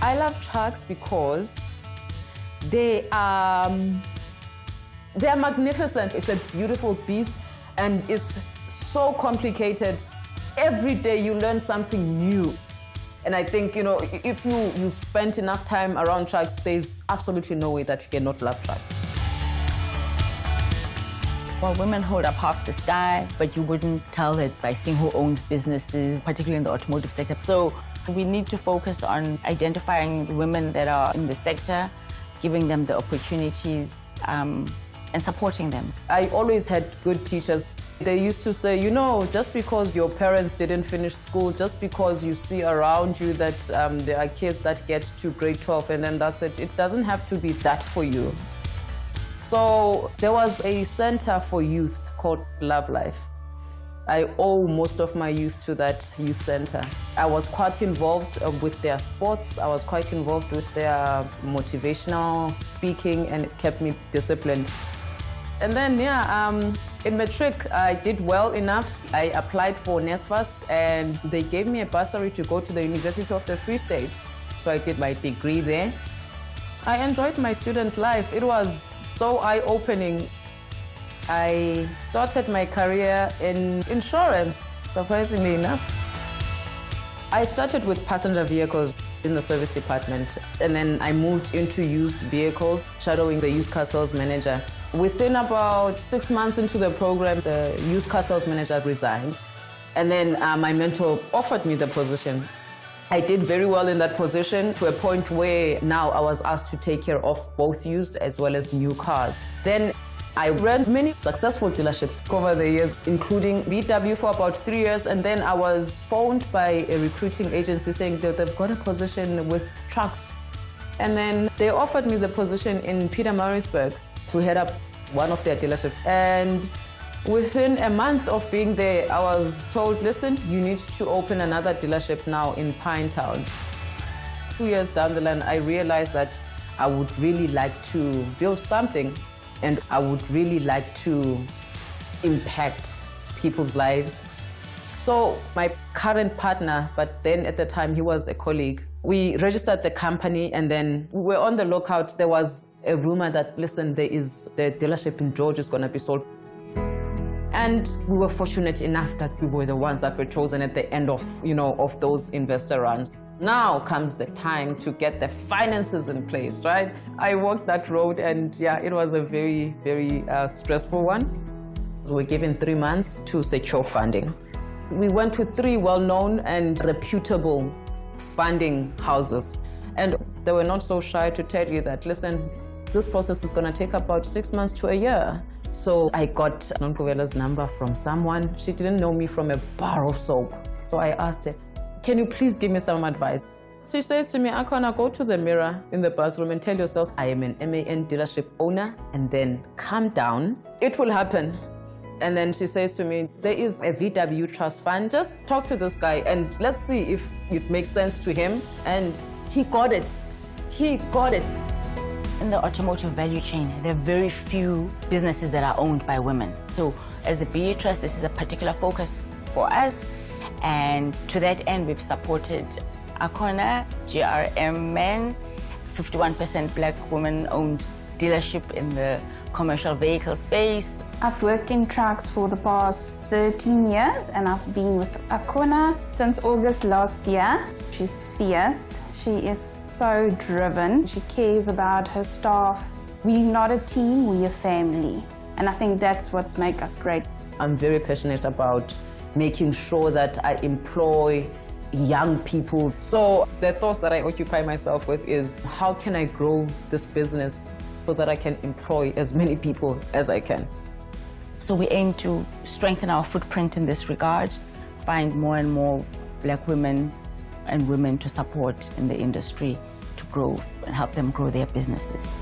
I love trucks because they are magnificent. It's a beautiful beast and it's so complicated. Every day you learn something new. And I think, if you spent enough time around trucks, there's absolutely no way that you cannot love trucks. Well, women hold up half the sky, but you wouldn't tell it by seeing who owns businesses, particularly in the automotive sector. So we need to focus on identifying the women that are in the sector, giving them the opportunities, and supporting them. I always had good teachers. They used to say, just because your parents didn't finish school, just because you see around you that there are kids that get to grade 12 and then that's it, it doesn't have to be that for you. So there was a center for youth called Love Life. I owe most of my youth to that youth center. I was quite involved with their sports. I was quite involved with their motivational speaking, and it kept me disciplined. And then, in matric, I did well enough. I applied for NSFAS, and they gave me a bursary to go to the University of the Free State. So I did my degree there. I enjoyed my student life. It was so eye-opening. I started my career in insurance, surprisingly enough. I started with passenger vehicles in the service department, and then I moved into used vehicles, shadowing the used car sales manager. Within about 6 months into the program, the used car sales manager resigned, and then my mentor offered me the position. I did very well in that position to a point where now I was asked to take care of both used as well as new cars. Then I ran many successful dealerships over the years, including VW for about 3 years, and then I was phoned by a recruiting agency saying that they've got a position with trucks. And then they offered me the position in Pietermaritzburg to head up one of their dealerships. And within a month of being there, I was told, listen, you need to open another dealership now in Pinetown. 2 years down the line, I realized that I would really like to build something, and I would really like to impact people's lives. So my current partner, but then at the time he was a colleague, we registered the company, and then we were on the lookout. There was a rumor that, listen, the dealership in George is going to be sold. And we were fortunate enough that we were the ones that were chosen at the end of, of those investor rounds. Now comes the time to get the finances in place, right? I walked that road, and it was a very, very stressful one. We were given 3 months to secure funding. We went with 3 well-known and reputable funding houses, and they were not so shy to tell you that, listen, this process is going to take about 6 months to a year. So I got Nonkovela's number from someone. She didn't know me from a bar of soap. So I asked her, can you please give me some advice? She says to me, Akhona, go to the mirror in the bathroom and tell yourself, I am an MAN dealership owner, and then calm down. It will happen. And then she says to me, there is a VW Trust Fund. Just talk to this guy and let's see if it makes sense to him. And he got it. He got it. In the automotive value chain, there are very few businesses that are owned by women. So as the BEE Trust, this is a particular focus for us. And to that end, we've supported Akhona, GRM Men, 51% Black women-owned dealership in the commercial vehicle space. I've worked in trucks for the past 13 years, and I've been with Akhona since August last year. She's fierce. She is so driven. She cares about her staff. We're not a team, we're a family. And I think that's what makes us great. I'm very passionate about making sure that I employ young people. So the thoughts that I occupy myself with is, how can I grow this business so that I can employ as many people as I can? So we aim to strengthen our footprint in this regard, find more and more Black women and women to support in the industry to grow and help them grow their businesses.